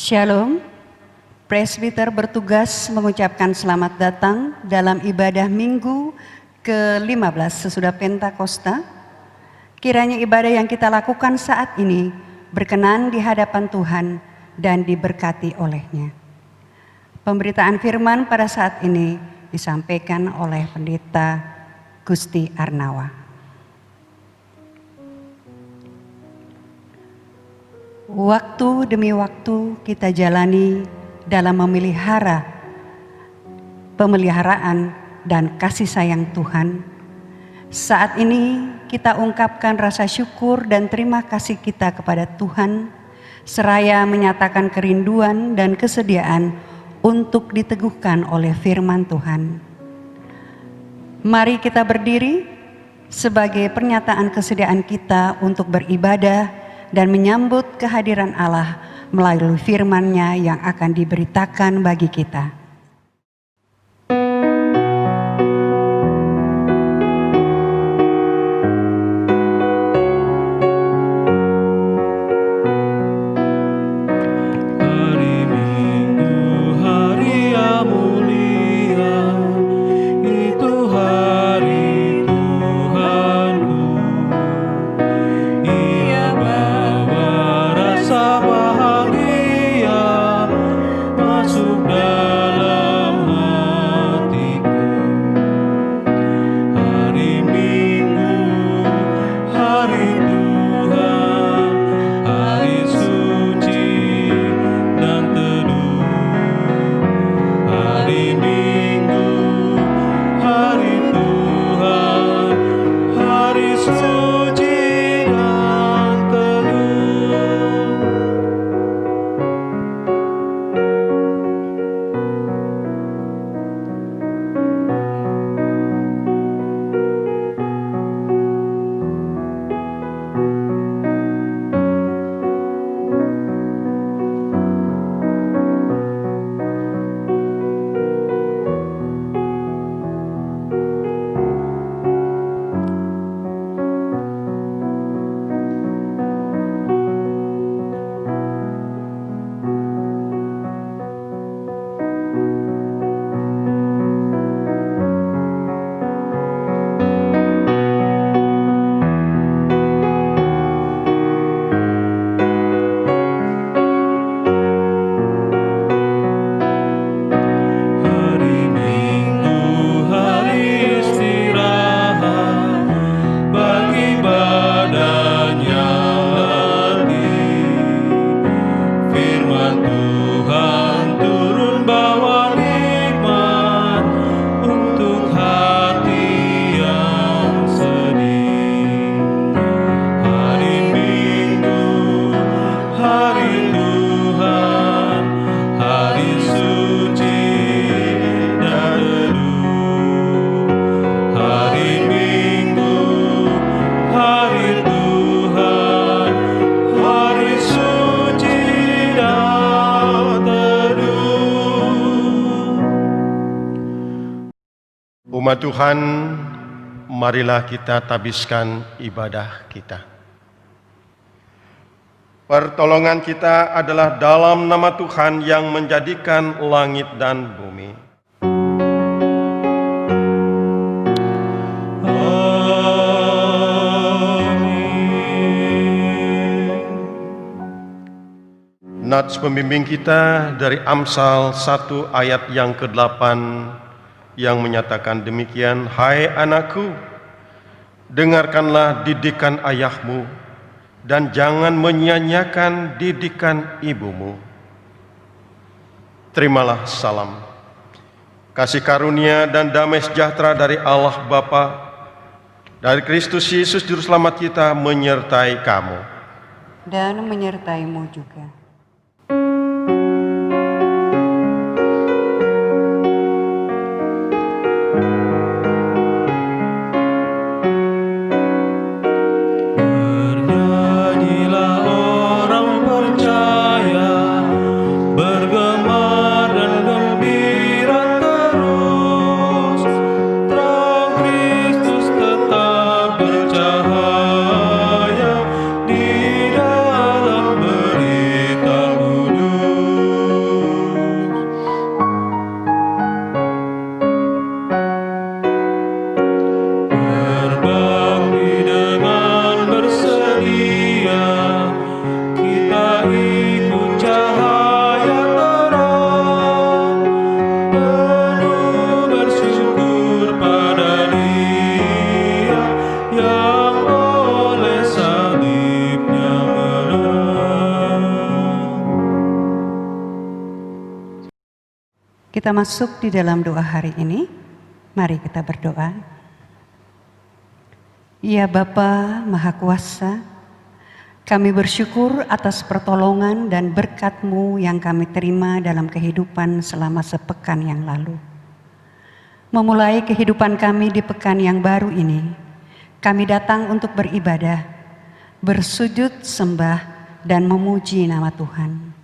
Shalom, presbiter bertugas mengucapkan selamat datang dalam ibadah minggu ke-15 sesudah Pentakosta. Kiranya ibadah yang kita lakukan saat ini berkenan di hadapan Tuhan dan diberkati olehnya. Pemberitaan firman pada saat ini disampaikan oleh Pendeta Gusti Arnawa. Waktu demi waktu kita jalani dalam pemeliharaan dan kasih sayang Tuhan. Saat ini kita ungkapkan rasa syukur dan terima kasih kita kepada Tuhan, seraya menyatakan kerinduan dan kesediaan untuk diteguhkan oleh firman Tuhan. Mari kita berdiri sebagai pernyataan kesediaan kita untuk beribadah dan menyambut kehadiran Allah melalui firman-Nya yang akan diberitakan bagi kita. Umat Tuhan, marilah kita tabiskan ibadah kita. Pertolongan kita adalah dalam nama Tuhan yang menjadikan langit dan bumi. Amin. Nats pembimbing kita dari Amsal 1 ayat yang ke-8 yang menyatakan demikian, "Hai anakku, dengarkanlah didikan ayahmu dan jangan menyia-nyiakan didikan ibumu." Terimalah salam, kasih karunia dan damai sejahtera dari Allah Bapa, dari Kristus Yesus Juru Selamat kita menyertai kamu. Dan menyertaimu juga. Bercahaya di dalam berita kita masuk di dalam doa hari ini, mari kita berdoa. Ya Bapa Maha Kuasa, kami bersyukur atas pertolongan dan berkat-Mu yang kami terima dalam kehidupan selama sepekan yang lalu. Memulai kehidupan kami di pekan yang baru ini, kami datang untuk beribadah, bersujud sembah dan memuji nama Tuhan.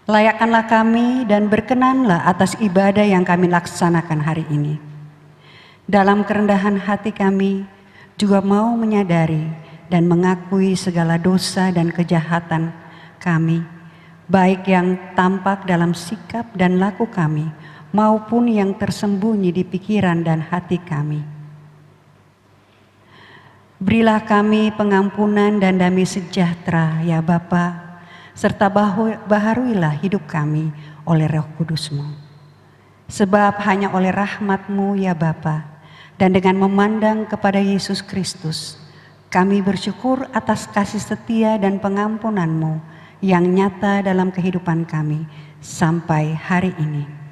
Layakkanlah kami dan berkenanlah atas ibadah yang kami laksanakan hari ini. Dalam kerendahan hati kami juga mau menyadari dan mengakui segala dosa dan kejahatan kami, baik yang tampak dalam sikap dan laku kami, maupun yang tersembunyi di pikiran dan hati kami. Berilah kami pengampunan dan damai sejahtera, ya Bapa, serta baharuilah hidup kami oleh Roh Kudus-Mu. Sebab hanya oleh rahmat-Mu ya Bapa, dan dengan memandang kepada Yesus Kristus, kami bersyukur atas kasih setia dan pengampunan-Mu yang nyata dalam kehidupan kami sampai hari ini.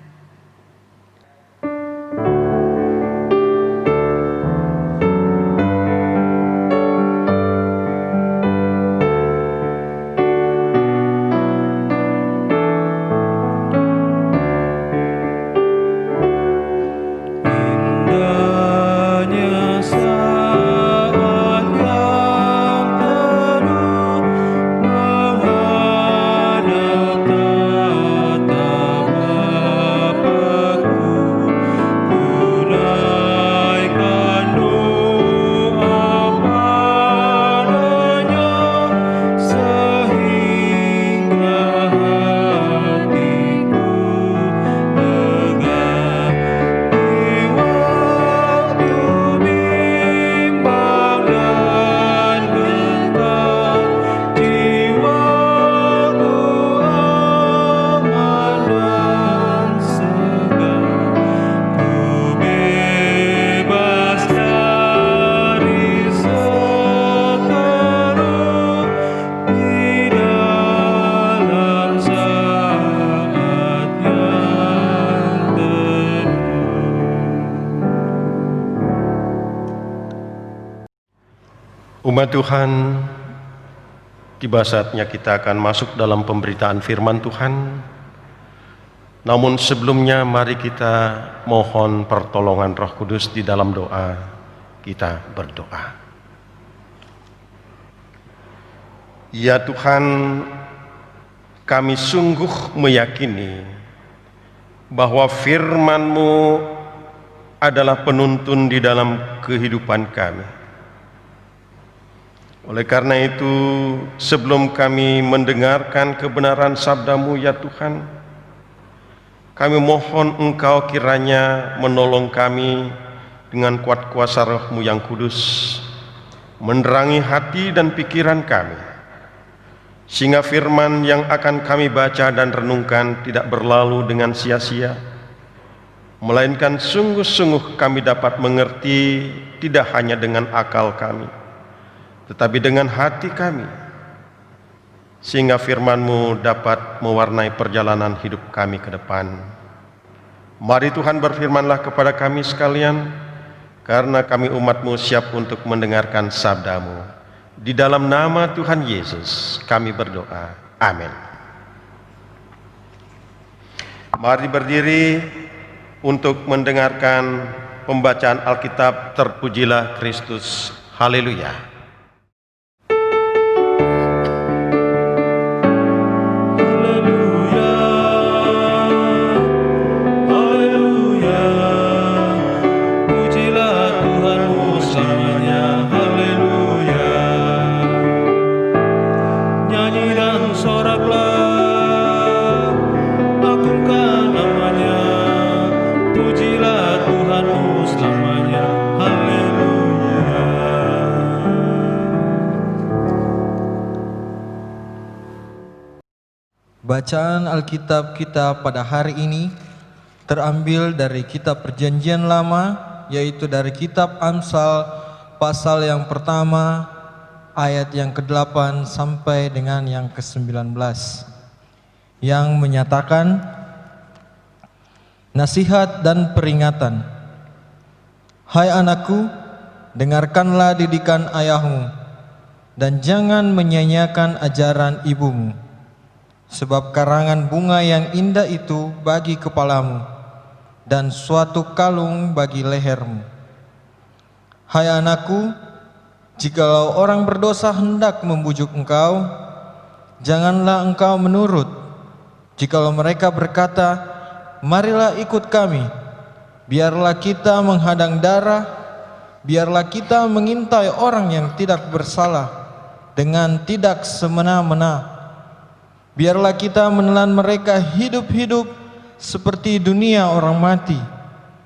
Umat Tuhan, tiba saatnya kita akan masuk dalam pemberitaan firman Tuhan. Namun sebelumnya mari kita mohon pertolongan Roh Kudus di dalam doa. Kita berdoa. Ya Tuhan, kami sungguh meyakini bahwa firman-Mu adalah penuntun di dalam kehidupan kami. Oleh karena itu, sebelum kami mendengarkan kebenaran sabda-Mu ya Tuhan, kami mohon Engkau kiranya menolong kami dengan kuat kuasa Roh-Mu yang kudus, menerangi hati dan pikiran kami, sehingga firman yang akan kami baca dan renungkan tidak berlalu dengan sia-sia, melainkan sungguh-sungguh kami dapat mengerti tidak hanya dengan akal kami, tetapi dengan hati kami, sehingga firman-Mu dapat mewarnai perjalanan hidup kami ke depan. Mari Tuhan berfirmanlah kepada kami sekalian, karena kami umat-Mu siap untuk mendengarkan sabda-Mu. Di dalam nama Tuhan Yesus kami berdoa. Amin. Mari berdiri untuk mendengarkan pembacaan Alkitab. Terpujilah Kristus. Haleluya. Bacaan Alkitab kita pada hari ini terambil dari kitab Perjanjian Lama, yaitu dari kitab Amsal pasal yang pertama ayat yang ke-8 sampai dengan yang ke-19, yang menyatakan, nasihat dan peringatan. Hai anakku, dengarkanlah didikan ayahmu, dan jangan menyanyiakan ajaran ibumu. Sebab karangan bunga yang indah itu bagi kepalamu, dan suatu kalung bagi lehermu. Hai anakku, jikalau orang berdosa hendak membujuk engkau, janganlah engkau menurut. Jikalau mereka berkata, marilah ikut kami, biarlah kita menghadang darah, biarlah kita mengintai orang yang tidak bersalah dengan tidak semena-mena. Biarlah kita menelan mereka hidup-hidup seperti dunia orang mati,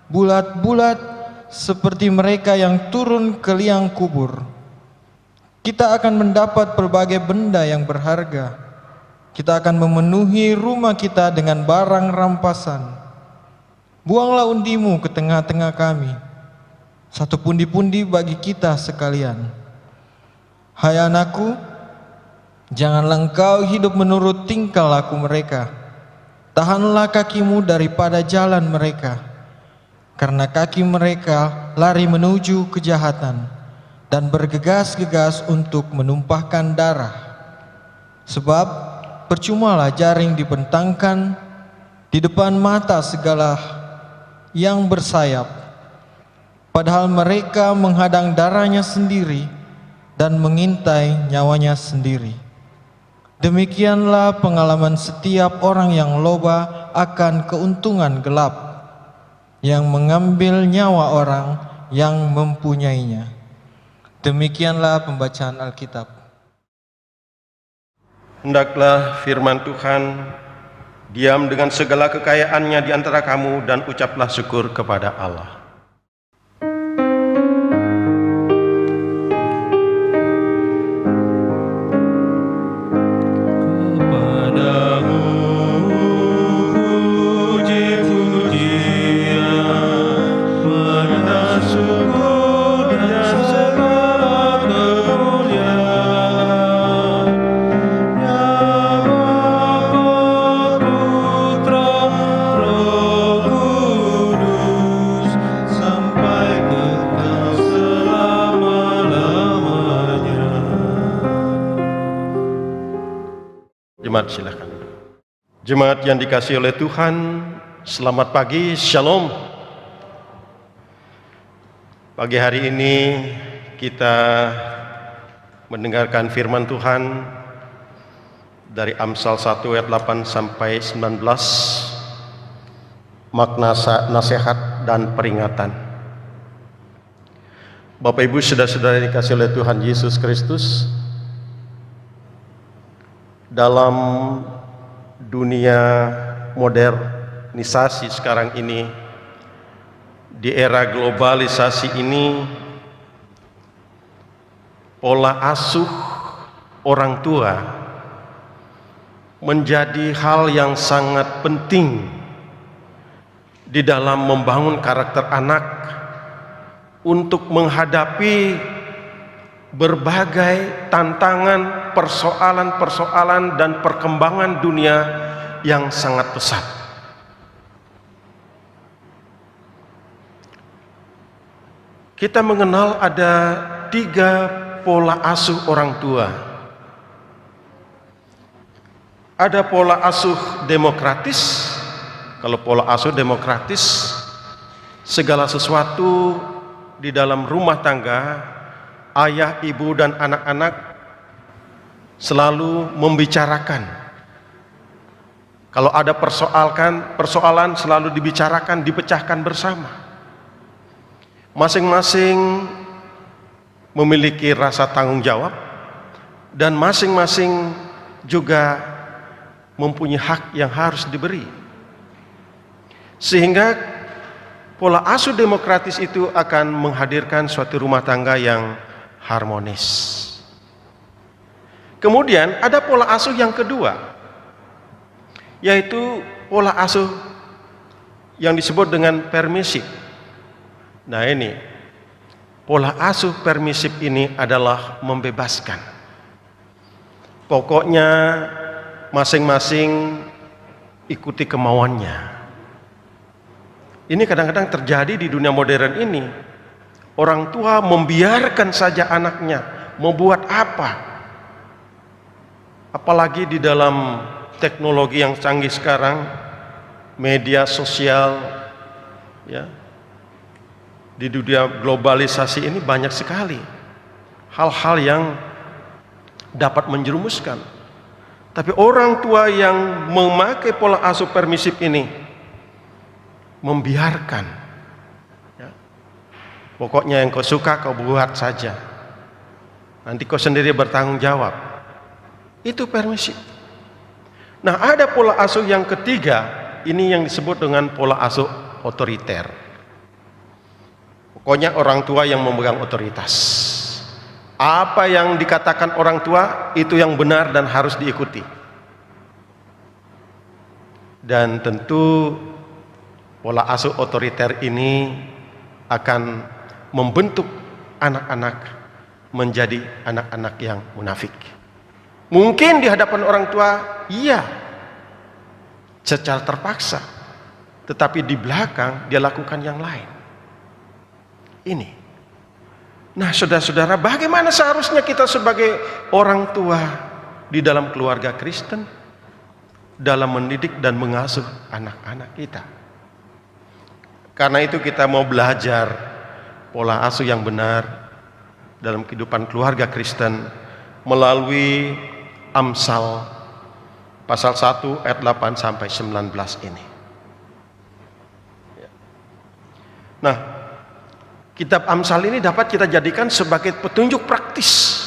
bulat-bulat seperti mereka yang turun ke liang kubur. Kita akan mendapat berbagai benda yang berharga. Kita akan memenuhi rumah kita dengan barang rampasan. Buanglah undimu ke tengah-tengah kami, satu pundi-pundi bagi kita sekalian. Hai anakku, janganlah engkau hidup menurut tingkah laku mereka. Tahanlah kakimu daripada jalan mereka, karena kaki mereka lari menuju kejahatan dan bergegas-gegas untuk menumpahkan darah. Sebab percumalah jaring dibentangkan di depan mata segala yang bersayap, padahal mereka menghadang darahnya sendiri dan mengintai nyawanya sendiri. Demikianlah pengalaman setiap orang yang loba akan keuntungan gelap, yang mengambil nyawa orang yang mempunyainya. Demikianlah pembacaan Alkitab. Hendaklah firman Tuhan diam dengan segala kekayaannya di antara kamu, dan ucaplah syukur kepada Allah. Jemaat silakan. Jemaat yang dikasihi oleh Tuhan, selamat pagi, Shalom. Pagi hari ini kita mendengarkan firman Tuhan dari Amsal 1 ayat 8 sampai 19, makna nasihat dan peringatan. Bapak Ibu saudara-saudara yang dikasihi oleh Tuhan Yesus Kristus, dalam dunia modernisasi sekarang ini, di era globalisasi ini, pola asuh orang tua menjadi hal yang sangat penting di dalam membangun karakter anak untuk menghadapi berbagai tantangan, persoalan-persoalan dan perkembangan dunia yang sangat pesat. Kita mengenal ada 3 pola asuh orang tua. Ada pola asuh demokratis. Kalau pola asuh demokratis, segala sesuatu di dalam rumah tangga, ayah, ibu, dan anak-anak selalu membicarakan. Kalau ada persoalan selalu dibicarakan, dipecahkan bersama. Masing-masing memiliki rasa tanggung jawab, dan masing-masing juga mempunyai hak yang harus diberi. Sehingga pola asuh demokratis itu akan menghadirkan suatu rumah tangga yang harmonis. Kemudian ada pola asuh yang kedua, yaitu pola asuh yang disebut dengan permisif. Nah, ini pola asuh permisif ini adalah membebaskan. Pokoknya masing-masing ikuti kemauannya. Ini kadang-kadang terjadi di dunia modern ini. Orang tua membiarkan saja anaknya membuat apa. Apalagi di dalam teknologi yang canggih sekarang, media sosial, ya, di dunia globalisasi ini banyak sekali hal-hal yang dapat menjerumuskan. Tapi orang tua yang memakai pola asuh permisif ini membiarkan, ya, pokoknya yang kau suka kau buat saja, nanti kau sendiri bertanggung jawab. Itu permisif. Nah, ada pola asuh yang ketiga, ini yang disebut dengan pola asuh otoriter. Pokoknya orang tua yang memegang otoritas. Apa yang dikatakan orang tua itu yang benar dan harus diikuti. Dan tentu pola asuh otoriter ini akan membentuk anak-anak menjadi anak-anak yang munafik. Mungkin di hadapan orang tua, iya, secara terpaksa. Tetapi di belakang dia lakukan yang lain. Ini. Nah, saudara-saudara, bagaimana seharusnya kita sebagai orang tua di dalam keluarga Kristen dalam mendidik dan mengasuh anak-anak kita? Karena itu kita mau belajar pola asuh yang benar dalam kehidupan keluarga Kristen melalui Amsal pasal 1 ayat 8 sampai 19 ini. Nah, kitab Amsal ini dapat kita jadikan sebagai petunjuk praktis,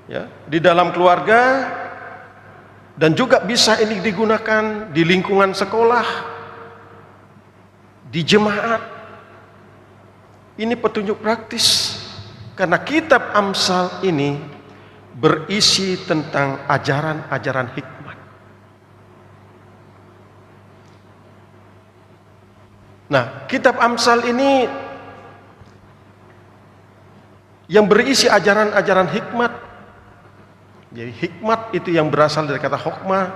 ya, di dalam keluarga, dan juga bisa ini digunakan di lingkungan sekolah, di jemaat. Ini petunjuk praktis karena kitab Amsal ini berisi tentang ajaran-ajaran hikmat. Nah, kitab Amsal ini yang berisi ajaran-ajaran hikmat. Jadi hikmat itu yang berasal dari kata hokmah,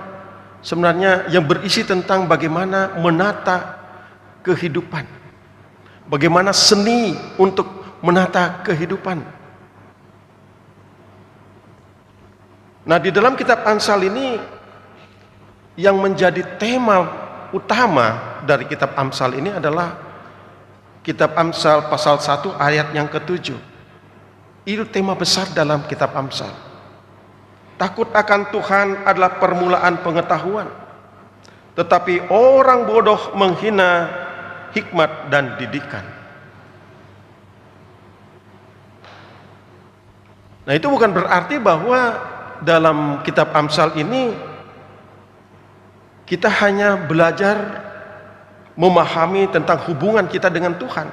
sebenarnya yang berisi tentang bagaimana menata kehidupan, bagaimana seni untuk menata kehidupan. Nah, di dalam kitab Amsal ini yang menjadi tema utama dari kitab Amsal ini adalah kitab Amsal pasal 1 ayat yang ke-7. Itu tema besar dalam kitab Amsal. Takut akan Tuhan adalah permulaan pengetahuan, tetapi orang bodoh menghina hikmat dan didikan. Nah, itu bukan berarti bahwa dalam kitab Amsal ini kita hanya belajar memahami tentang hubungan kita dengan Tuhan.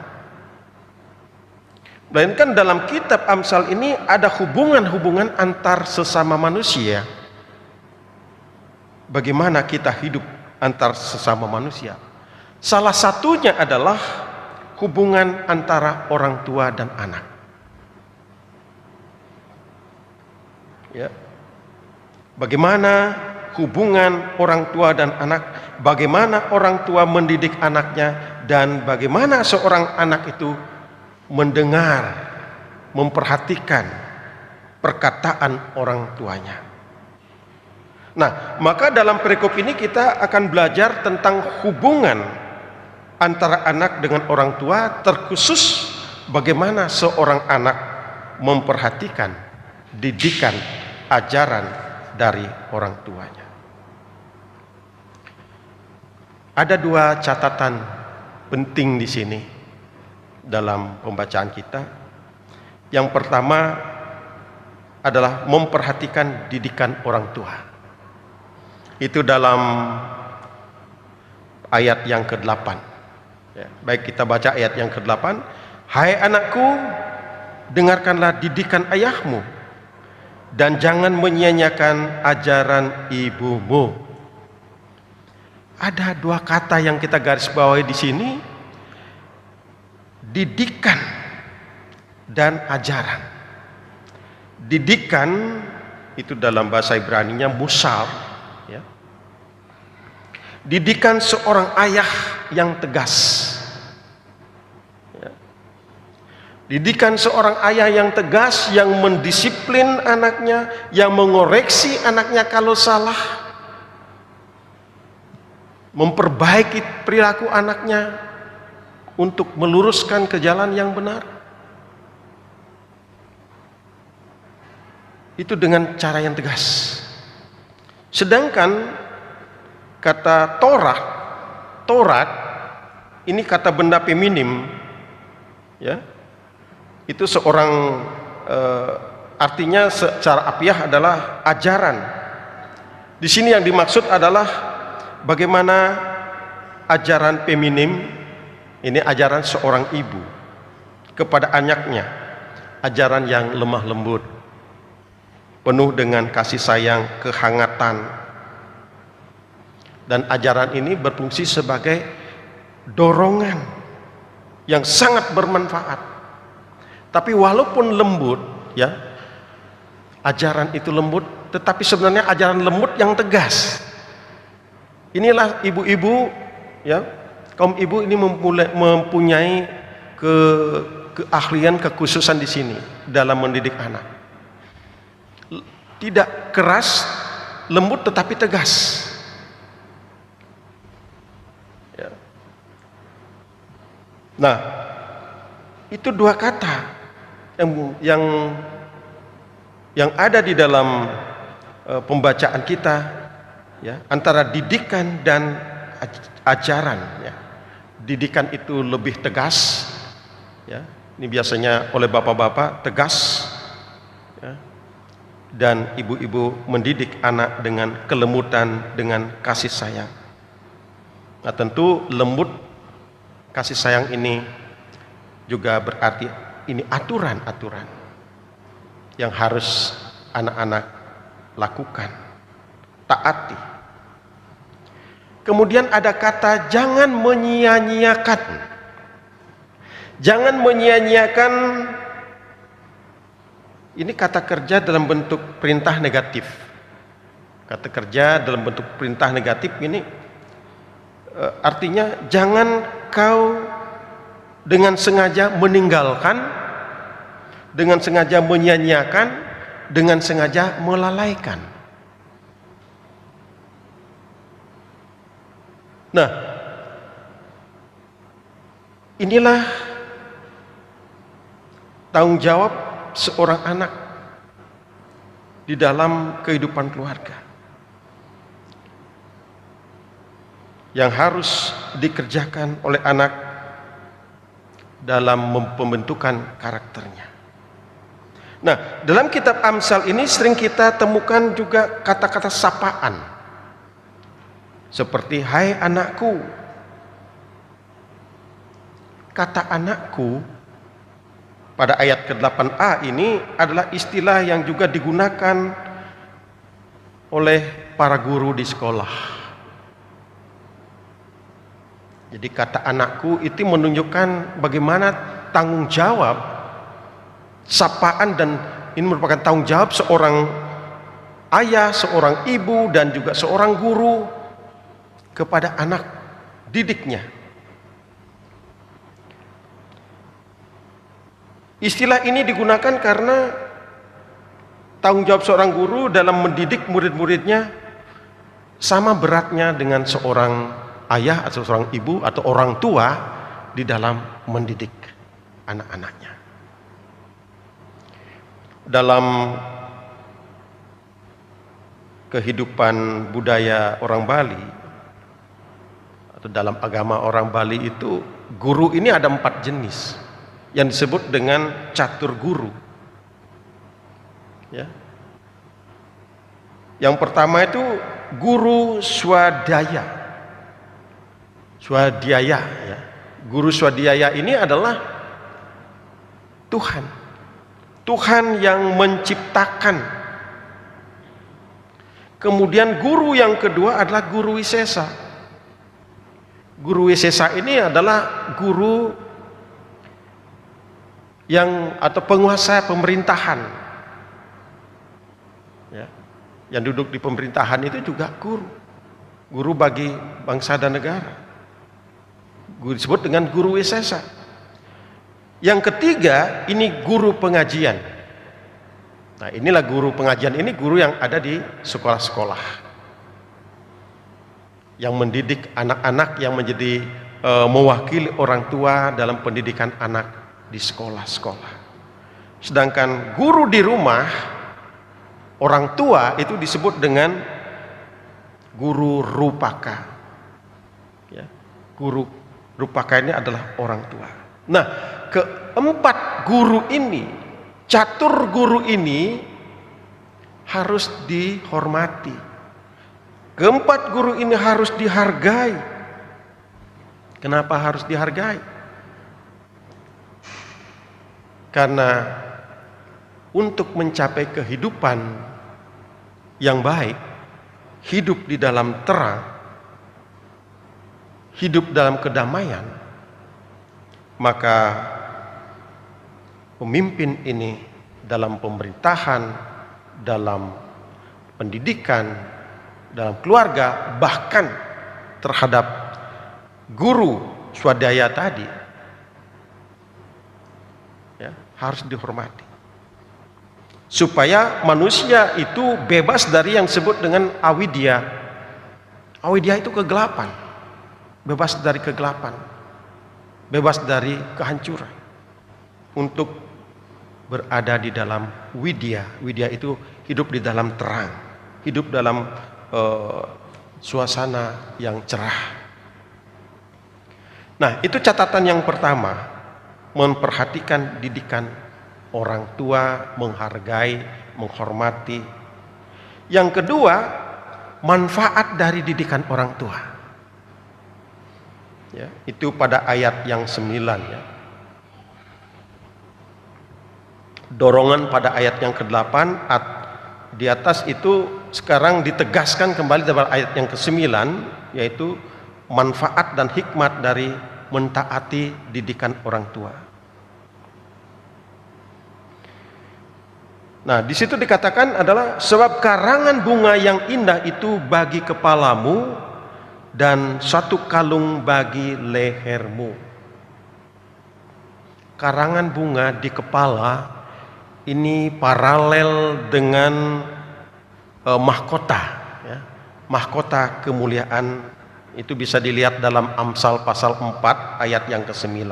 Melainkan dalam kitab Amsal ini ada hubungan-hubungan antar sesama manusia. Bagaimana kita hidup antar sesama manusia. Salah satunya adalah hubungan antara orang tua dan anak. Ya. Bagaimana hubungan orang tua dan anak, bagaimana orang tua mendidik anaknya, dan bagaimana seorang anak itu mendengar, memperhatikan perkataan orang tuanya. Nah, maka dalam perikop ini kita akan belajar tentang hubungan antara anak dengan orang tua, terkhusus bagaimana seorang anak memperhatikan didikan, ajaran dari orang tuanya. Ada dua catatan penting di sini dalam pembacaan kita. Yang pertama adalah memperhatikan didikan orang tua. Itu dalam ayat yang ke-8. Ya, baik, kita baca ayat yang ke-8. Hai anakku, dengarkanlah didikan ayahmu dan jangan menyia-nyiakan ajaran ibumu. Ada dua kata yang kita garis bawahi di sini, didikan dan ajaran. Didikan itu dalam bahasa Ibraninya musar, ya. Didikan seorang ayah yang tegas. Didikan seorang ayah yang tegas, yang mendisiplin anaknya, yang mengoreksi anaknya kalau salah, memperbaiki perilaku anaknya untuk meluruskan ke jalan yang benar. Itu dengan cara yang tegas. Sedangkan kata Torat ini kata benda feminim, ya. Itu seorang artinya secara apiah adalah ajaran. Di sini yang dimaksud adalah bagaimana ajaran feminim, ini ajaran seorang ibu kepada anaknya, ajaran yang lemah lembut, penuh dengan kasih sayang, kehangatan. Dan ajaran ini berfungsi sebagai dorongan yang sangat bermanfaat. Tapi walaupun lembut, ya, ajaran itu lembut, tetapi sebenarnya ajaran lembut yang tegas. Inilah ibu-ibu, ya, kaum ibu ini mempunyai keahlian, kekhususan di sini dalam mendidik anak. Tidak keras, lembut, tetapi tegas. Ya. Nah, itu dua kata yang ada di dalam pembacaan kita, ya, antara didikan dan ajaran, ya. Didikan itu lebih tegas, ya. Ini biasanya oleh bapak-bapak tegas, ya. Dan ibu-ibu mendidik anak dengan kelembutan, dengan kasih sayang. Nah, tentu lembut kasih sayang ini juga berarti ini aturan-aturan yang harus anak-anak lakukan, taati. Kemudian ada kata jangan menyia-nyiakan. Jangan menyia-nyiakan, ini kata kerja dalam bentuk perintah negatif. Kata kerja dalam bentuk perintah negatif ini artinya jangan kau dengan sengaja meninggalkan, dengan sengaja menyia-nyiakan, dengan sengaja melalaikan. Nah, inilah tanggung jawab seorang anak di dalam kehidupan keluarga yang harus dikerjakan oleh anak dalam pembentukan karakternya. Nah, dalam kitab Amsal ini sering kita temukan juga kata-kata sapaan. Seperti hai anakku. Kata anakku pada ayat ke-8a ini adalah istilah yang juga digunakan oleh para guru di sekolah. Jadi kata anakku itu menunjukkan bagaimana tanggung jawab, sapaan, dan ini merupakan tanggung jawab seorang ayah, seorang ibu, dan juga seorang guru kepada anak didiknya. Istilah ini digunakan karena tanggung jawab seorang guru dalam mendidik murid-muridnya sama beratnya dengan seorang ayah atau seorang ibu atau orang tua di dalam mendidik anak-anaknya. Dalam kehidupan budaya orang Bali atau dalam agama orang Bali itu, guru ini ada 4 jenis yang disebut dengan catur guru, ya. Yang pertama itu guru swadaya. Swadhyaya, ya. Guru swadhyaya ini adalah Tuhan. Tuhan yang menciptakan. Kemudian guru yang kedua adalah guru wisesa. Guru wisesa ini adalah guru yang atau penguasa pemerintahan, ya. Yang duduk di pemerintahan itu juga guru. guru bagi bangsa dan negara. Guru disebut dengan guru wisesa. Yang ketiga, ini guru pengajian. Nah, inilah guru pengajian, ini guru yang ada di sekolah-sekolah, yang mendidik anak-anak, yang menjadi mewakili orang tua dalam pendidikan anak di sekolah-sekolah. Sedangkan guru di rumah, orang tua itu disebut dengan guru rupaka. Ya, guru rupaka ini adalah orang tua. Nah, keempat guru ini, catur guru ini harus dihormati. Keempat guru ini harus dihargai. Kenapa harus dihargai? Karena untuk mencapai kehidupan yang baik, hidup di dalam terang, hidup dalam kedamaian, maka pemimpin ini dalam pemerintahan, dalam pendidikan, dalam keluarga, bahkan terhadap guru swadaya tadi, ya, harus dihormati. Supaya manusia itu bebas dari yang disebut dengan awidya. Awidya itu kegelapan. Bebas dari kegelapan. Bebas dari kehancuran. Untuk berada di dalam widya. Widya itu hidup di dalam terang. Hidup dalam suasana yang cerah. Nah, itu catatan yang pertama, memperhatikan didikan orang tua, menghargai, menghormati. Yang kedua, manfaat dari didikan orang tua. Ya, itu pada ayat yang 9 ya. Dorongan pada ayat yang ke-8, di atas itu sekarang ditegaskan kembali dalam ayat yang ke-9, yaitu manfaat dan hikmat dari mentaati didikan orang tua. Nah, di situ dikatakan adalah sebab karangan bunga yang indah itu bagi kepalamu dan satu kalung bagi lehermu. Karangan bunga di kepala ini paralel dengan mahkota, ya. Mahkota kemuliaan. Itu bisa dilihat dalam Amsal pasal 4 ayat yang ke-9.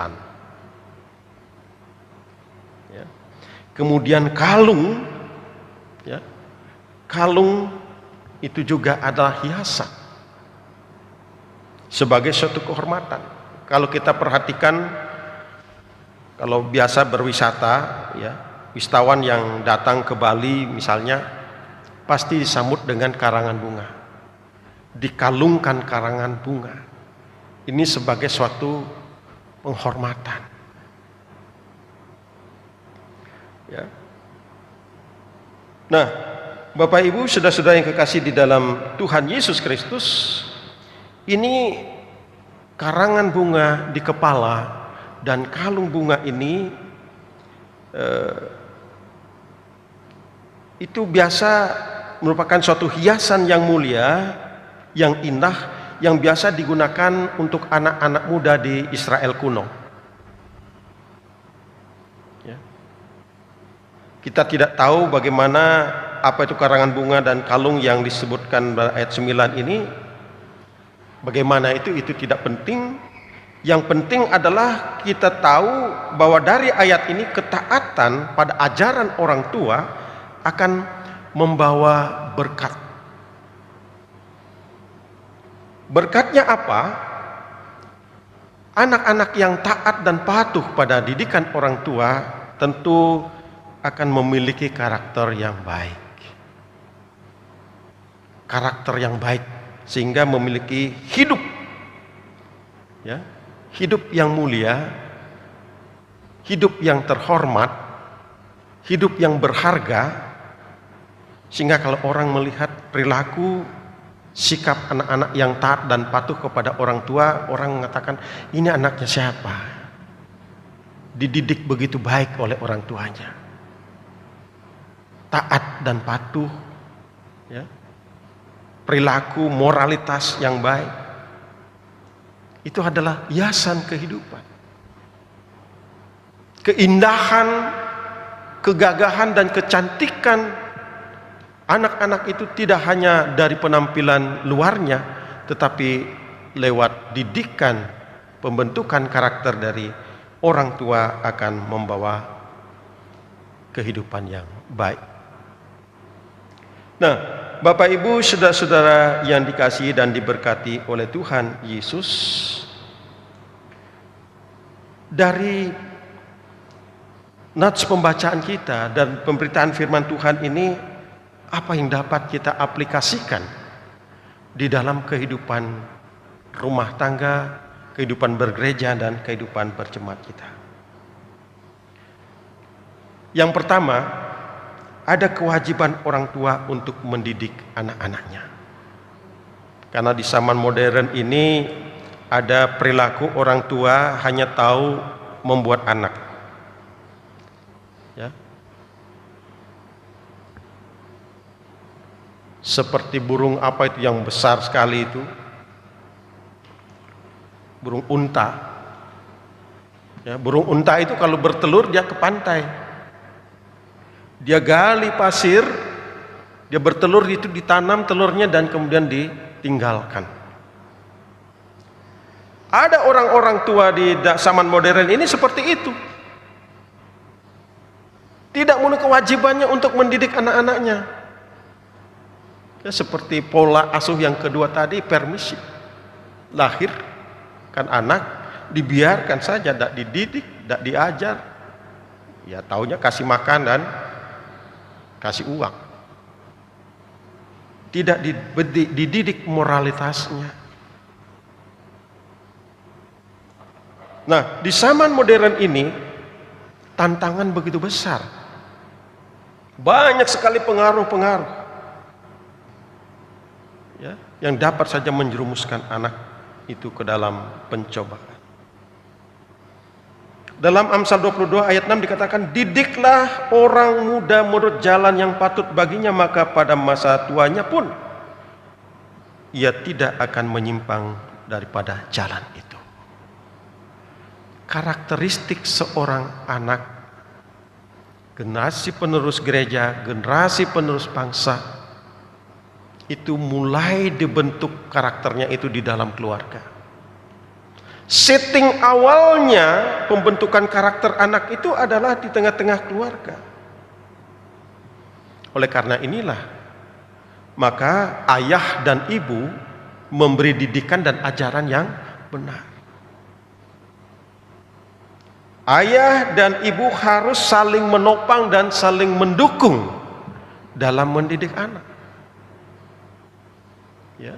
Ya. Kemudian kalung, ya, kalung itu juga adalah hiasan sebagai suatu kehormatan. Kalau kita perhatikan, kalau biasa berwisata, ya, wisatawan yang datang ke Bali misalnya, pasti disambut dengan karangan bunga. Dikalungkan karangan bunga. Ini sebagai suatu penghormatan. Ya. Nah, Bapak Ibu, saudara-saudara yang kekasih di dalam Tuhan Yesus Kristus, ini karangan bunga di kepala dan kalung bunga ini itu biasa merupakan suatu hiasan yang mulia, yang indah, yang biasa digunakan untuk anak-anak muda di Israel kuno. Ya. Kita tidak tahu bagaimana apa itu karangan bunga dan kalung yang disebutkan pada ayat 9 ini. Bagaimana itu tidak penting. Yang penting adalah kita tahu bahwa dari ayat ini ketaatan pada ajaran orang tua akan membawa berkat. Berkatnya apa? Anak-anak yang taat dan patuh pada didikan orang tua tentu akan memiliki karakter yang baik. Karakter yang baik sehingga memiliki hidup, ya, hidup yang mulia, hidup yang terhormat, hidup yang berharga, sehingga kalau orang melihat perilaku sikap anak-anak yang taat dan patuh kepada orang tua, orang mengatakan ini anaknya siapa? Dididik begitu baik oleh orang tuanya, taat dan patuh, ya, perilaku, moralitas yang baik. Itu adalah hiasan kehidupan. Keindahan, kegagahan dan kecantikan anak-anak itu tidak hanya dari penampilan luarnya, tetapi lewat didikan, pembentukan karakter dari orang tua akan membawa kehidupan yang baik. Nah, Bapak Ibu, saudara-saudara yang dikasihi dan diberkati oleh Tuhan Yesus, dari nats pembacaan kita dan pemberitaan firman Tuhan ini, apa yang dapat kita aplikasikan di dalam kehidupan rumah tangga, kehidupan bergereja, dan kehidupan berjemaat kita? Yang pertama, ada kewajiban orang tua untuk mendidik anak-anaknya. Karena di zaman modern ini ada perilaku orang tua hanya tahu membuat anak. Ya. Seperti burung apa itu yang besar sekali itu? Burung unta. Ya, burung unta itu kalau bertelur dia ke pantai. Dia gali pasir, dia bertelur, itu ditanam telurnya dan kemudian ditinggalkan. Ada orang-orang tua di zaman modern ini seperti itu. Tidak memenuhi kewajibannya untuk mendidik anak-anaknya. Ya, seperti pola asuh yang kedua tadi, permisif. Lahir kan anak, dibiarkan saja, tidak dididik, tidak diajar. Ya taunya kasih makan dan kasih uang. Tidak dididik moralitasnya. Nah, di zaman modern ini tantangan begitu besar. Banyak sekali pengaruh-pengaruh ya, yang dapat saja menjerumuskan anak itu ke dalam pencobaan. Dalam Amsal 22 ayat 6 dikatakan, didiklah orang muda menurut jalan yang patut baginya, maka pada masa tuanya pun ia tidak akan menyimpang daripada jalan itu. Karakteristik seorang anak, generasi penerus gereja, generasi penerus bangsa, itu mulai dibentuk karakternya itu di dalam keluarga. Setting awalnya pembentukan karakter anak itu adalah di tengah-tengah keluarga. Oleh karena inilah, maka ayah dan ibu memberi didikan dan ajaran yang benar. Ayah dan ibu harus saling menopang dan saling mendukung dalam mendidik anak. Ya.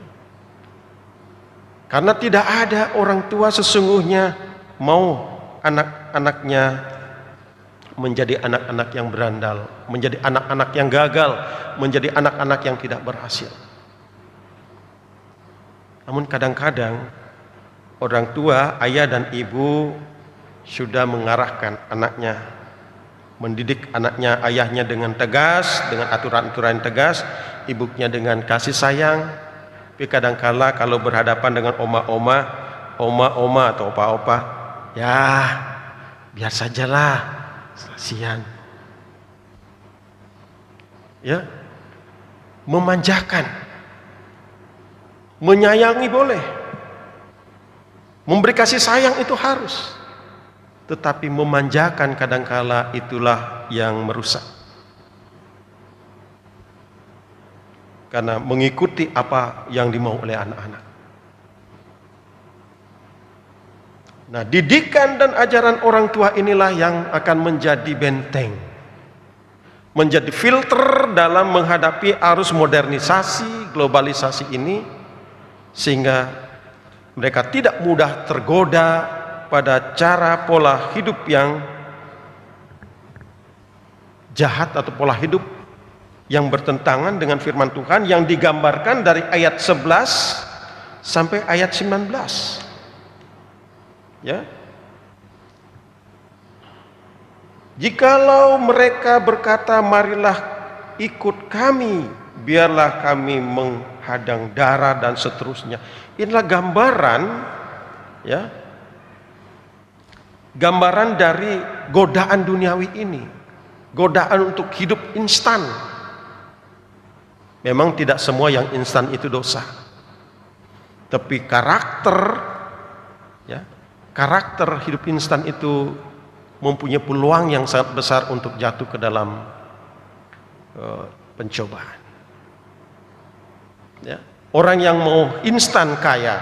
Karena tidak ada orang tua sesungguhnya mau anak-anaknya menjadi anak-anak yang berandal, menjadi anak-anak yang gagal, menjadi anak-anak yang tidak berhasil. Namun kadang-kadang orang tua, ayah dan ibu sudah mengarahkan anaknya, mendidik anaknya, ayahnya dengan tegas, dengan aturan-aturan tegas, ibunya dengan kasih sayang. Tapi kadang-kala kalau berhadapan dengan oma atau opa-opa, ya biar sajalah, kasihan. Ya, memanjakan, menyayangi boleh, memberi kasih sayang itu harus, tetapi memanjakan kadangkala itulah yang merusak. Karena mengikuti apa yang dimau oleh anak-anak. Nah, didikan dan ajaran orang tua inilah yang akan menjadi benteng, menjadi filter dalam menghadapi arus modernisasi, globalisasi ini, sehingga mereka tidak mudah tergoda pada cara pola hidup yang jahat atau pola hidup yang bertentangan dengan firman Tuhan yang digambarkan dari ayat 11 sampai ayat 19. Ya. Jikalau mereka berkata, marilah ikut kami biarlah kami menghadang darah dan seterusnya. Inilah gambaran, ya, gambaran dari godaan duniawi ini, godaan untuk hidup instan. Memang tidak semua yang instan itu dosa, tapi karakter, ya, karakter hidup instan itu mempunyai peluang yang sangat besar untuk jatuh ke dalam pencobaan. Ya. Orang yang mau instan kaya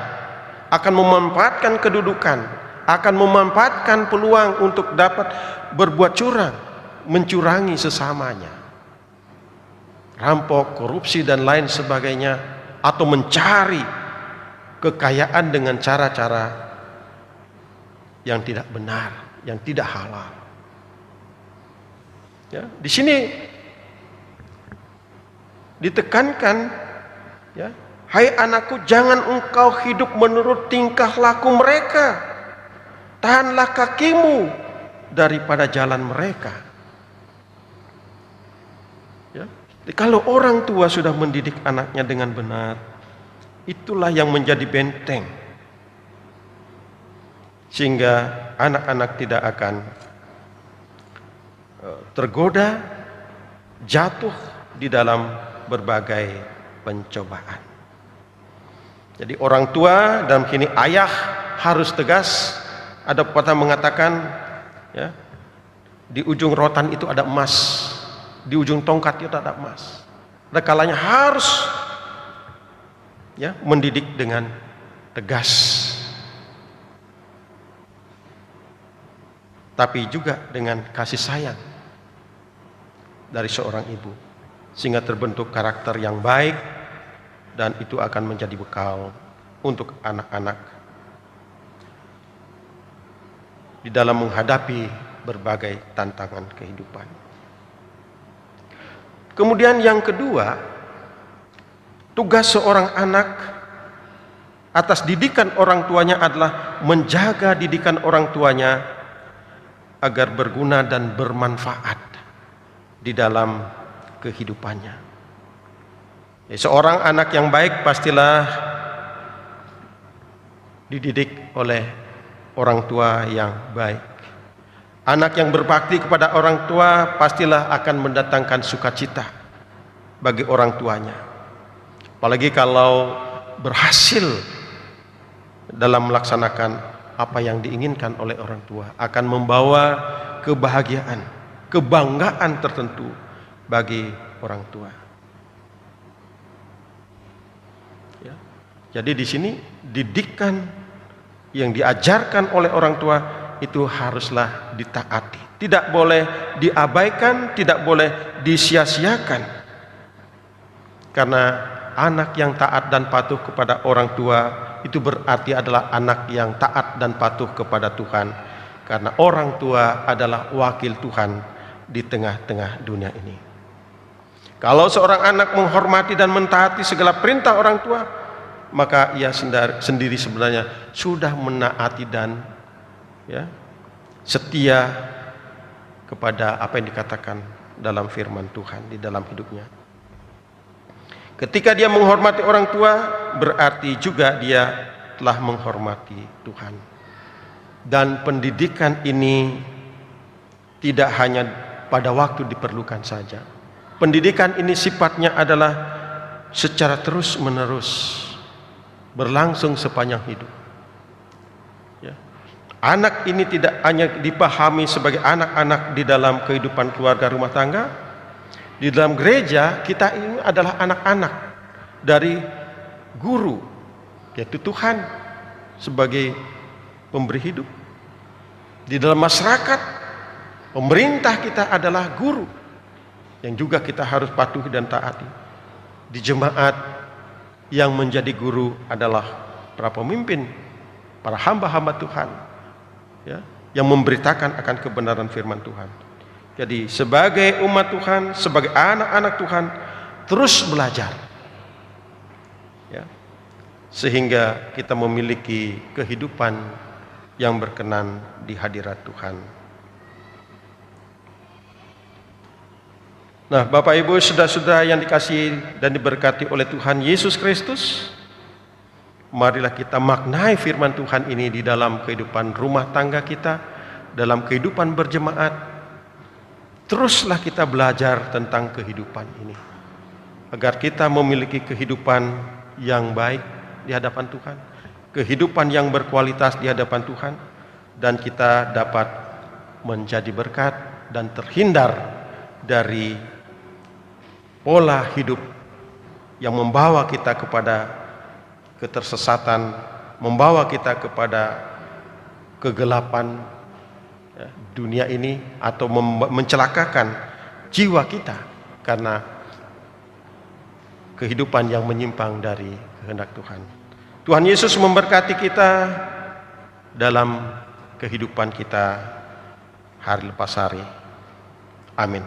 akan memanfaatkan kedudukan, akan memanfaatkan peluang untuk dapat berbuat curang, mencurangi sesamanya, rampok, korupsi dan lain sebagainya, atau mencari kekayaan dengan cara-cara yang tidak benar, yang tidak halal. Ya, di sini ditekankan, ya, hai anakku, jangan engkau hidup menurut tingkah laku mereka. Tahanlah kakimu daripada jalan mereka. Ya. Jadi kalau orang tua sudah mendidik anaknya dengan benar, itulah yang menjadi benteng, sehingga anak-anak tidak akan tergoda jatuh di dalam berbagai pencobaan. Jadi orang tua, dalam sini ayah, harus tegas. Ada pepatah mengatakan, ya, di ujung rotan itu ada emas, di ujung tongkat itu ada emas. Ada kalanya harus, ya, mendidik dengan tegas, tapi juga dengan kasih sayang dari seorang ibu, sehingga terbentuk karakter yang baik, dan itu akan menjadi bekal untuk anak-anak di dalam menghadapi berbagai tantangan kehidupan. Kemudian yang kedua, tugas seorang anak atas didikan orang tuanya adalah menjaga didikan orang tuanya agar berguna dan bermanfaat di dalam kehidupannya. Seorang anak yang baik pastilah dididik oleh orang tua yang baik. Anak yang berbakti kepada orang tua pastilah akan mendatangkan sukacita bagi orang tuanya. Apalagi kalau berhasil dalam melaksanakan apa yang diinginkan oleh orang tua, akan membawa kebahagiaan, kebanggaan tertentu bagi orang tua. Ya. Jadi di sini didikan yang diajarkan oleh orang tua itu haruslah ditaati, tidak boleh diabaikan, tidak boleh disia-siakan. Karena anak yang taat dan patuh kepada orang tua itu berarti adalah anak yang taat dan patuh kepada Tuhan, karena orang tua adalah wakil Tuhan di tengah-tengah dunia ini. Kalau seorang anak menghormati dan mentaati segala perintah orang tua, maka ia sendiri sebenarnya sudah menaati dan, ya, setia kepada apa yang dikatakan dalam firman Tuhan di dalam hidupnya. Ketika dia menghormati orang tua, berarti juga dia telah menghormati Tuhan. Dan pendidikan ini tidak hanya pada waktu diperlukan saja. Pendidikan ini sifatnya adalah secara terus-menerus, berlangsung sepanjang hidup. Ya. Anak ini tidak hanya dipahami sebagai anak-anak di dalam kehidupan keluarga rumah tangga. Di dalam gereja kita ini adalah anak-anak dari guru, yaitu Tuhan sebagai pemberi hidup. Di dalam masyarakat, pemerintah kita adalah guru yang juga kita harus patuhi dan taati. Di jemaat, yang menjadi guru adalah para pemimpin, para hamba-hamba Tuhan, ya, yang memberitakan akan kebenaran firman Tuhan. Jadi sebagai umat Tuhan, sebagai anak-anak Tuhan, terus belajar, ya, sehingga kita memiliki kehidupan yang berkenan di hadirat Tuhan. Nah, Bapak Ibu, saudara-saudara yang dikasihi dan diberkati oleh Tuhan Yesus Kristus, marilah kita maknai firman Tuhan ini di dalam kehidupan rumah tangga kita, dalam kehidupan berjemaat. Teruslah kita belajar tentang kehidupan ini, agar kita memiliki kehidupan yang baik di hadapan Tuhan, kehidupan yang berkualitas di hadapan Tuhan, dan kita dapat menjadi berkat dan terhindar dari pola hidup yang membawa kita kepada ketersesatan, membawa kita kepada kegelapan dunia ini, atau mencelakakan jiwa kita karena kehidupan yang menyimpang dari kehendak Tuhan. Tuhan Yesus memberkati kita dalam kehidupan kita hari lepas hari. Amin.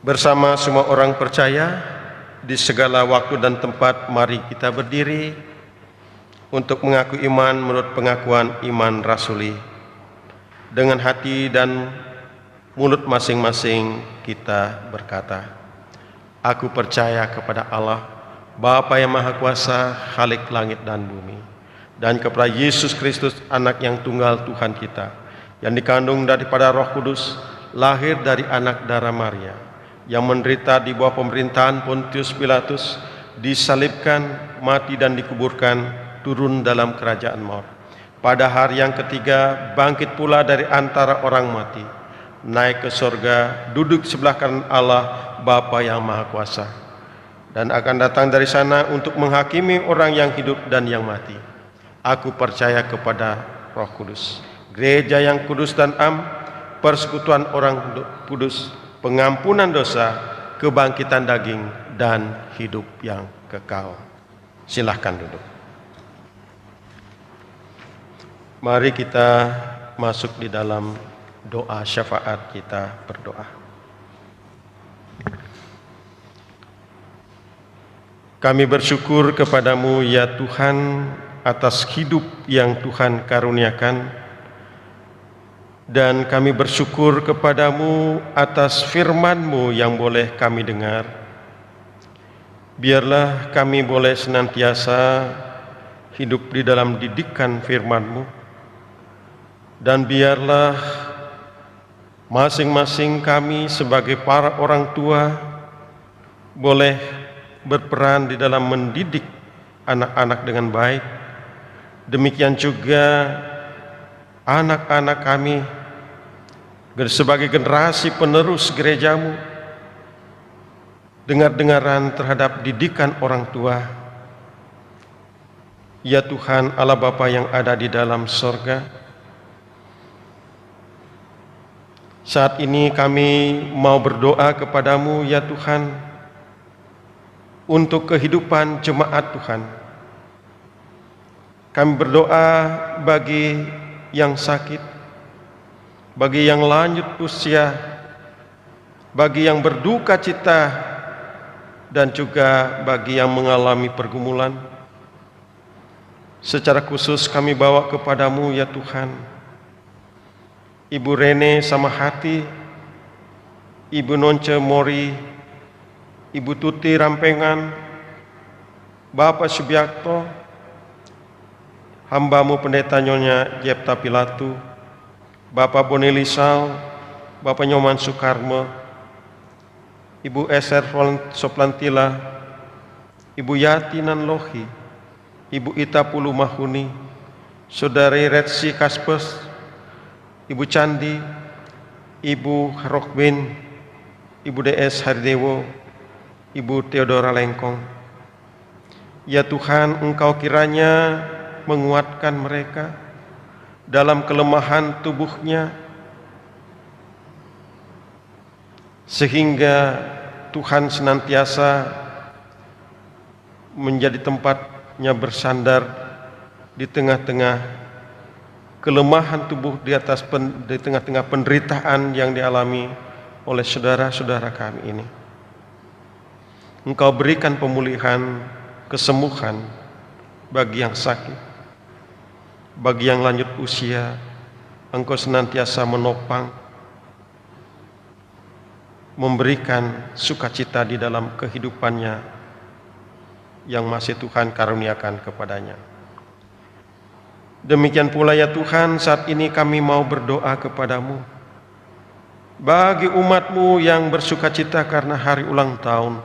Bersama semua orang percaya di segala waktu dan tempat, mari kita berdiri untuk mengaku iman menurut pengakuan iman rasuli. Dengan hati dan mulut masing-masing kita berkata, aku percaya kepada Allah, Bapa yang Maha Kuasa, Khalik langit dan bumi, dan kepada Yesus Kristus, anak yang tunggal Tuhan kita, yang dikandung daripada Roh Kudus, lahir dari anak darah Maria, yang menderita di bawah pemerintahan Pontius Pilatus, disalibkan, mati dan dikuburkan, turun dalam kerajaan maut. Pada hari yang ketiga bangkit pula dari antara orang mati, naik ke sorga, duduk sebelah kanan Allah Bapa yang Maha Kuasa, dan akan datang dari sana untuk menghakimi orang yang hidup dan yang mati. Aku percaya kepada Roh Kudus, gereja yang kudus dan am, persekutuan orang kudus, pengampunan dosa, kebangkitan daging, dan hidup yang kekal. Silahkan duduk. Mari kita masuk di dalam doa syafaat. Kita berdoa. Kami bersyukur kepadamu ya Tuhan atas hidup yang Tuhan karuniakan, dan kami bersyukur kepadamu atas firman-Mu yang boleh kami dengar. Biarlah kami boleh senantiasa hidup di dalam didikan firman-Mu, dan biarlah masing-masing kami sebagai para orang tua boleh berperan di dalam mendidik anak-anak dengan baik. Demikian juga anak-anak kami sebagai generasi penerus gereja-Mu, dengar-dengaran terhadap didikan orang tua. Ya Tuhan Allah Bapa yang ada di dalam sorga, saat ini kami mau berdoa kepadamu ya Tuhan, untuk kehidupan jemaat Tuhan. Kami berdoa bagi yang sakit, bagi yang lanjut usia, bagi yang berduka cita, dan juga bagi yang mengalami pergumulan. Secara khusus kami bawa kepadamu ya Tuhan Ibu Rene Samahati, Ibu Nonce Mori, Ibu Tuti Rampengan, Bapak Subiakto, hambamu Pendeta Nyonya Jepta Pilatu, Bapak Boneli Sal, Bapak Nyoman Soekarmo, Ibu Eser Soplantila, Ibu Yati Nanlohi, Ibu Ita Pulu Mahuni, Saudari Retsi Kaspes, Ibu Candi, Ibu Rokbin, Ibu DS Haridewo, Ibu Theodora Lengkong. Ya Tuhan, Engkau kiranya menguatkan mereka dalam kelemahan tubuhnya, sehingga Tuhan senantiasa menjadi tempatnya bersandar di tengah-tengah kelemahan tubuh, di tengah-tengah penderitaan yang dialami oleh saudara-saudara kami ini. Engkau berikan pemulihan, kesembuhan bagi yang sakit, bagi yang lanjut usia. Engkau senantiasa menopang, memberikan sukacita di dalam kehidupannya yang masih Tuhan karuniakan kepadanya. Demikian pula ya Tuhan, saat ini kami mau berdoa kepadamu bagi umat-Mu yang bersukacita karena hari ulang tahun,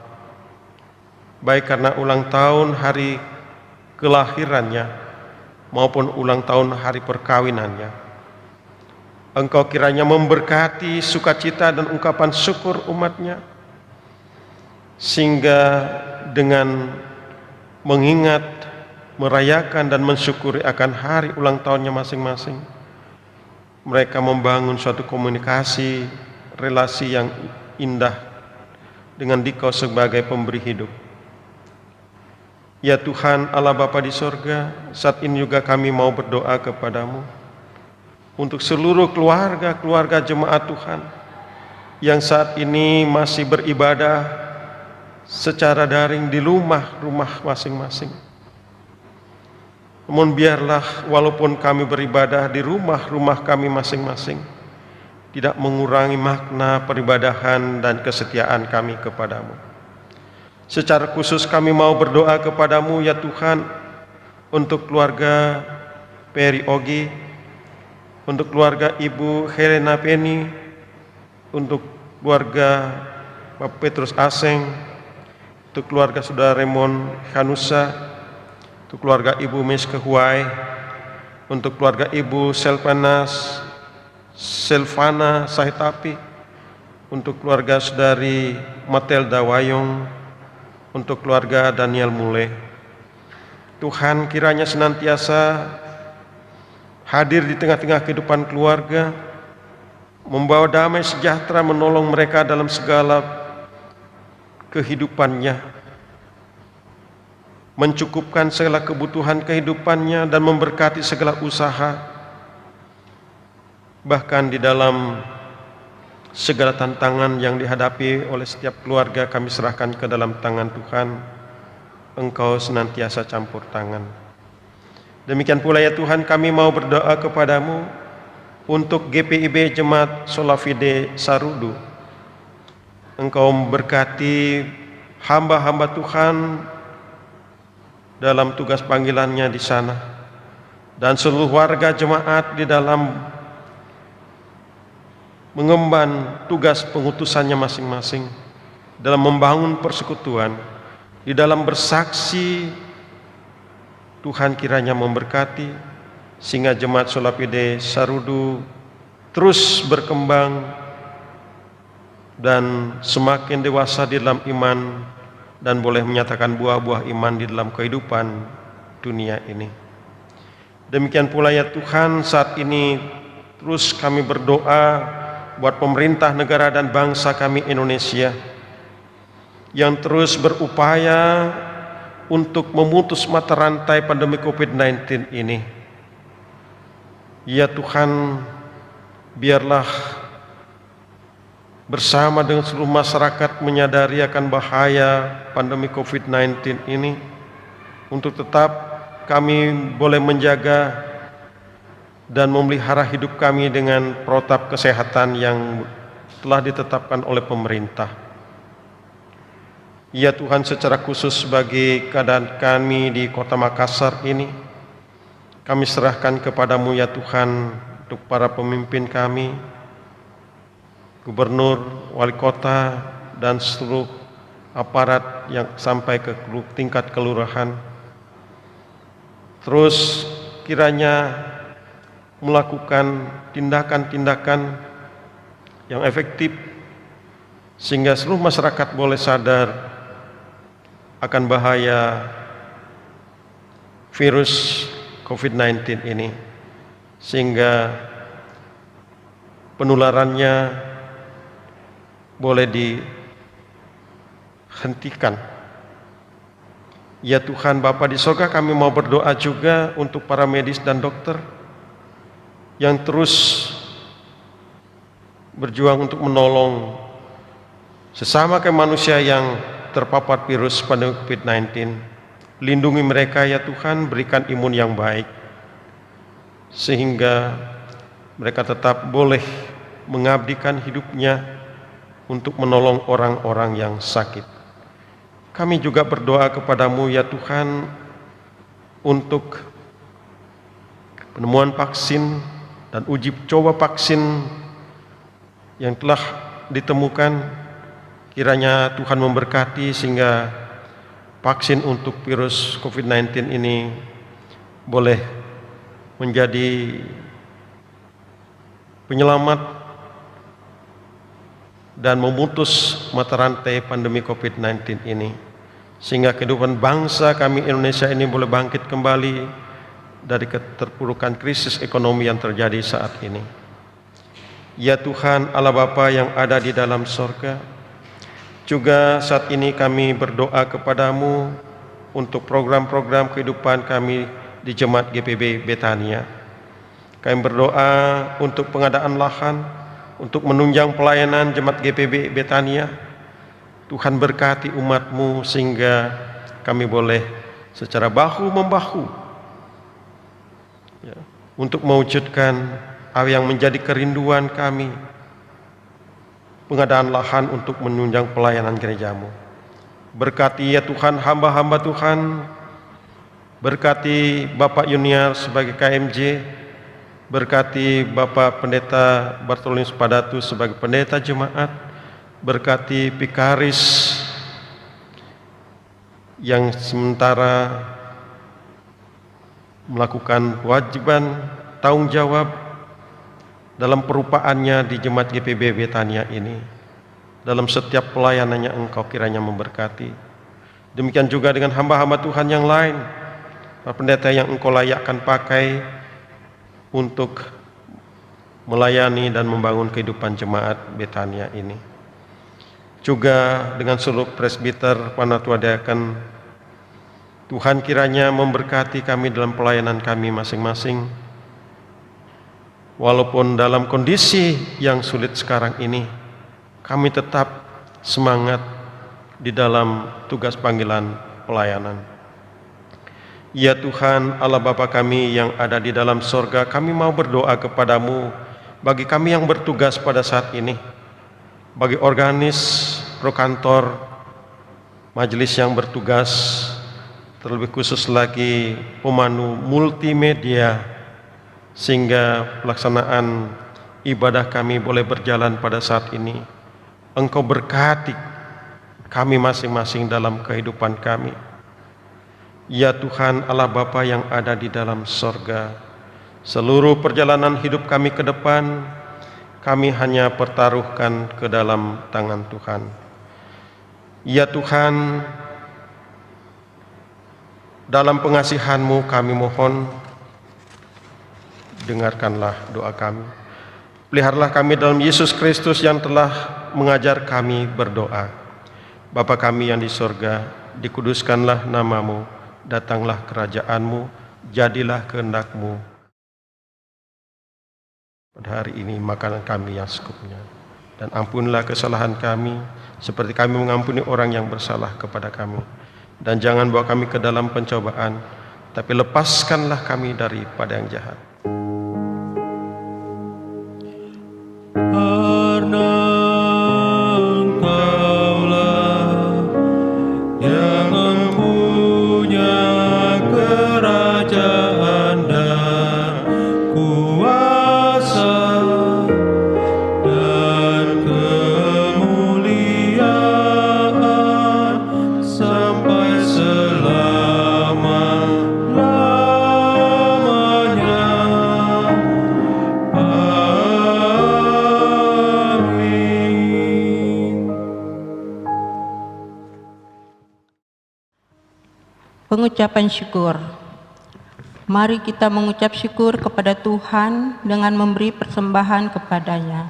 baik karena ulang tahun hari kelahirannya maupun ulang tahun hari perkawinannya. Engkau kiranya memberkati sukacita dan ungkapan syukur umat-Nya, sehingga dengan mengingat, merayakan dan mensyukuri akan hari ulang tahunnya masing-masing, mereka membangun suatu komunikasi, relasi yang indah dengan Dikau sebagai pemberi hidup. Ya Tuhan Allah Bapa di sorga, saat ini juga kami mau berdoa kepadamu untuk seluruh keluarga jemaat Tuhan yang saat ini masih beribadah secara daring di rumah masing-masing. Namun biarlah walaupun kami beribadah di rumah kami masing-masing, tidak mengurangi makna peribadahan dan kesetiaan kami kepadamu. Secara khusus kami mau berdoa kepadamu ya Tuhan, untuk keluarga Peri Ogi, untuk keluarga Ibu Helena Penny, untuk keluarga Bapak Petrus Aseng, untuk keluarga Saudara Raymond Hanusa, untuk keluarga Ibu Meske Huai, untuk keluarga Ibu Selvana Sahitapi, untuk keluarga Saudari Matilda Wayong, untuk keluarga Daniel Mule. Tuhan kiranya senantiasa hadir di tengah-tengah kehidupan keluarga, membawa damai sejahtera, menolong mereka dalam segala kehidupannya, mencukupkan segala kebutuhan kehidupannya dan memberkati segala usaha, bahkan di dalam segala tantangan yang dihadapi oleh setiap keluarga kami serahkan ke dalam tangan Tuhan. Engkau senantiasa campur tangan. Demikian pula ya Tuhan, kami mau berdoa kepadamu untuk GPIB Jemaat Solafide Sarudu. Engkau memberkati hamba-hamba Tuhan dalam tugas panggilannya di sana, dan seluruh warga jemaat di dalam mengemban tugas pengutusannya masing-masing, dalam membangun persekutuan, di dalam bersaksi. Tuhan kiranya memberkati sehingga Jemaat Solafide Sarudu terus berkembang dan semakin dewasa di dalam iman dan boleh menyatakan buah-buah iman di dalam kehidupan dunia ini. Demikian pula ya Tuhan, saat ini terus kami berdoa buat pemerintah negara dan bangsa kami Indonesia yang terus berupaya untuk memutus mata rantai pandemi COVID-19 ini. Ya Tuhan, biarlah bersama dengan seluruh masyarakat menyadari akan bahaya pandemi COVID-19 ini, untuk tetap kami boleh menjaga dan memelihara hidup kami dengan protap kesehatan yang telah ditetapkan oleh pemerintah. Ya Tuhan, secara khusus bagi keadaan kami di Kota Makassar ini, kami serahkan kepadamu ya Tuhan, untuk para pemimpin kami, gubernur, wali kota, dan seluruh aparat yang sampai ke tingkat kelurahan. Terus kiranya melakukan tindakan-tindakan yang efektif sehingga seluruh masyarakat boleh sadar akan bahaya virus COVID-19 ini, sehingga penularannya boleh dihentikan. Ya Tuhan Bapa di surga, kami mau berdoa juga untuk para medis dan dokter yang terus berjuang untuk menolong sesama manusia yang terpapar virus pandemi COVID-19. Lindungi mereka ya Tuhan, berikan imun yang baik sehingga mereka tetap boleh mengabdikan hidupnya untuk menolong orang-orang yang sakit. Kami juga berdoa kepadamu ya Tuhan untuk penemuan vaksin dan uji coba vaksin yang telah ditemukan. Kiranya Tuhan memberkati sehingga vaksin untuk virus COVID-19 ini boleh menjadi penyelamat dan memutus mata rantai pandemi COVID-19 ini, sehingga kehidupan bangsa kami Indonesia ini boleh bangkit kembali dari keterpurukan krisis ekonomi yang terjadi saat ini. Ya Tuhan Allah Bapa yang ada di dalam sorga, juga saat ini kami berdoa kepadamu untuk program-program kehidupan kami di Jemaat GPB Betania. Kami berdoa untuk pengadaan lahan, untuk menunjang pelayanan Jemaat GPB Betania. Tuhan berkati umat-Mu sehingga kami boleh secara bahu-membahu ya, untuk mewujudkan apa yang menjadi kerinduan kami, pengadaan lahan untuk menunjang pelayanan gereja-Mu. Berkati ya Tuhan hamba-hamba Tuhan, berkati Bapak Yuniar sebagai KMJ, berkati Bapak Pendeta Bartolomeo Padatu sebagai pendeta jemaat, berkati Pikaris yang sementara melakukan kewajiban tanggung jawab dalam perupaannya di Jemaat GPB Betania ini. Dalam setiap pelayanannya Engkau kiranya memberkati. Demikian juga dengan hamba-hamba Tuhan yang lain, para pendeta yang Engkau layakkan pakai untuk melayani dan membangun kehidupan Jemaat Betania ini. Juga dengan seluruh presbiter, panatua diaken, Tuhan kiranya memberkati kami dalam pelayanan kami masing-masing. Walaupun dalam kondisi yang sulit sekarang ini, kami tetap semangat di dalam tugas panggilan pelayanan. Ya Tuhan Allah Bapa kami yang ada di dalam sorga, kami mau berdoa kepadamu bagi kami yang bertugas pada saat ini, bagi organis, prokantor, majelis yang bertugas, terlebih khusus lagi pemandu multimedia, sehingga pelaksanaan ibadah kami boleh berjalan pada saat ini. Engkau berkati kami masing-masing dalam kehidupan kami. Ya Tuhan Allah Bapa yang ada di dalam sorga, seluruh perjalanan hidup kami ke depan, kami hanya pertaruhkan ke dalam tangan Tuhan. Ya Tuhan, dalam pengasihan-Mu kami mohon, dengarkanlah doa kami. Peliharalah kami dalam Yesus Kristus yang telah mengajar kami berdoa. Bapa kami yang di sorga, dikuduskanlah nama-Mu, datanglah kerajaan-Mu, jadilah kehendak-Mu. Pada hari ini makanan kami yang secukupnya, dan ampunilah kesalahan kami, seperti kami mengampuni orang yang bersalah kepada kami. Dan jangan bawa kami ke dalam pencobaan, tapi lepaskanlah kami daripada yang jahat. Karena Engkaulah yang mempunyai kerajaan dan kuasa dan kemuliaan sampai selama-lamanya. Pengucapan syukur. Mari kita mengucap syukur kepada Tuhan dengan memberi persembahan kepadanya.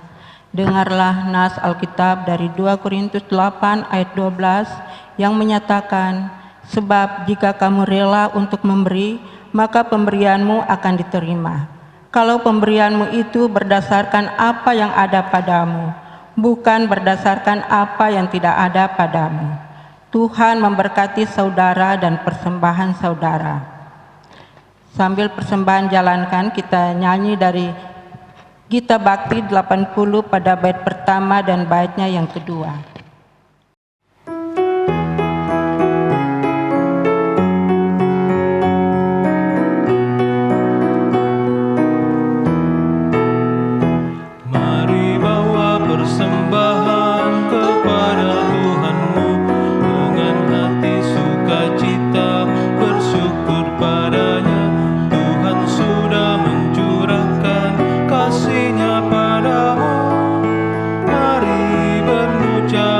Dengarlah nas Alkitab dari 2 Korintus 8 ayat 12 yang menyatakan, sebab jika kamu rela untuk memberi, maka pemberianmu akan diterima. Kalau pemberianmu itu berdasarkan apa yang ada padamu, bukan berdasarkan apa yang tidak ada padamu. Tuhan memberkati saudara dan persembahan saudara. Sambil persembahan jalankan, kita nyanyi dari Gita Bakti 80 pada bait pertama dan baitnya yang kedua. Mari bawa persembahan kepada Tuhanmu dengan hati sukacita, bersyukur padanya. Tuhan sudah mencurahkan kasih-Nya padamu. Mari berucap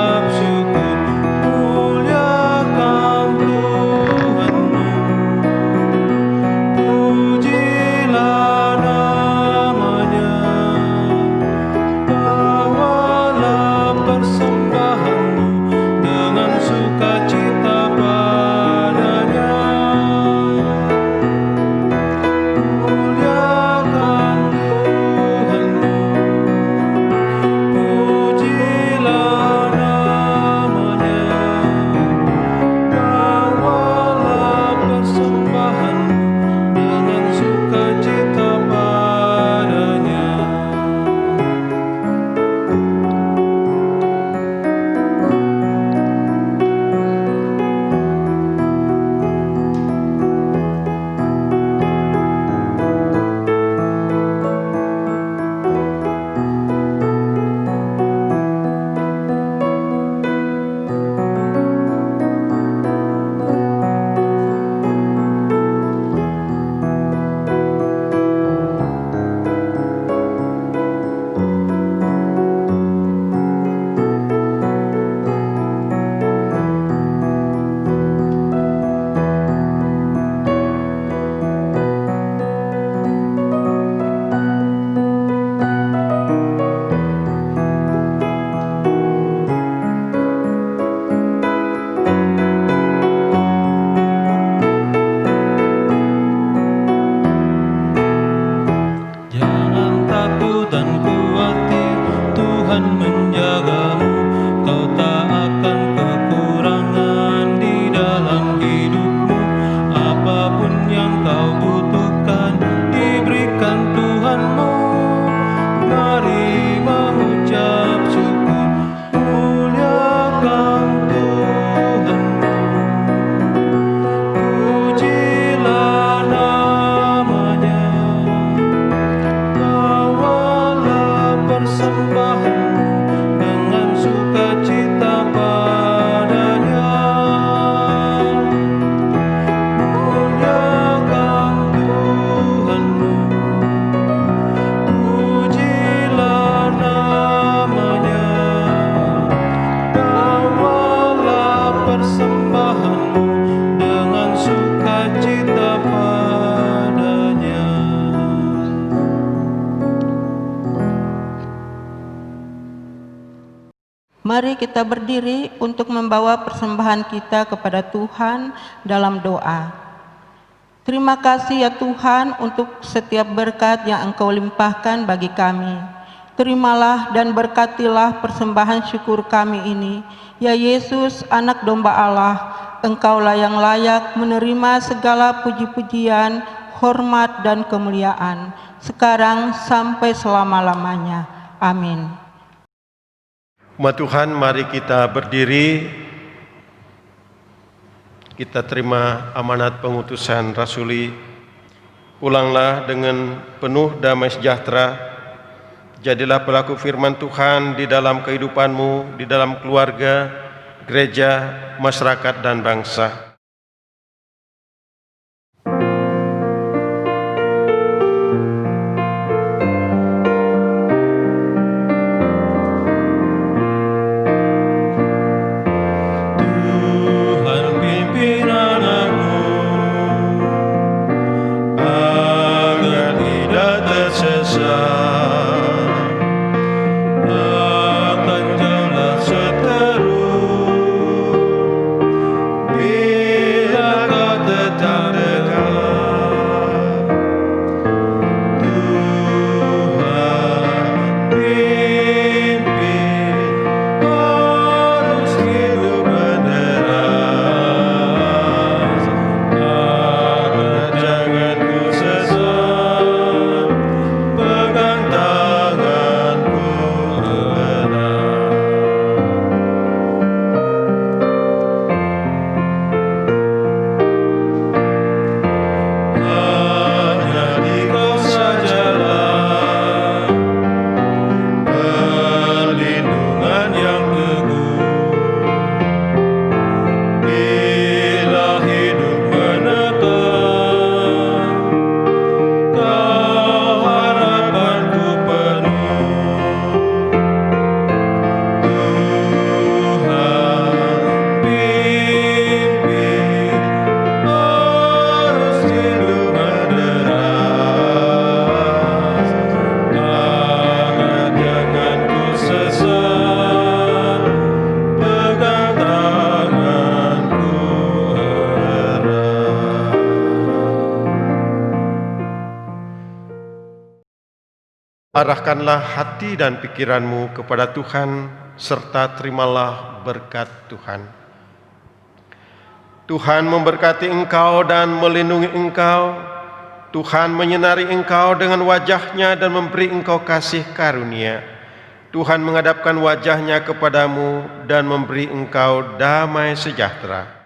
Mari kita berdiri untuk membawa persembahan kita kepada Tuhan dalam doa. Terima kasih ya Tuhan untuk setiap berkat yang Engkau limpahkan bagi kami. Terimalah dan berkatilah persembahan syukur kami ini. Ya Yesus, Anak Domba Allah, Engkaulah yang layak menerima segala puji-pujian, hormat dan kemuliaan, sekarang sampai selama-lamanya. Amin. Umat Tuhan, mari kita berdiri. Kita terima amanat pengutusan rasuli. Pulanglah dengan penuh damai sejahtera. Jadilah pelaku firman Tuhan di dalam kehidupanmu, di dalam keluarga, gereja, masyarakat, dan bangsa. Arahkanlah hati dan pikiranmu kepada Tuhan, serta terimalah berkat Tuhan. Tuhan memberkati engkau dan melindungi engkau. Tuhan menyinari engkau dengan wajah-Nya dan memberi engkau kasih karunia. Tuhan menghadapkan wajah-Nya kepadamu dan memberi engkau damai sejahtera.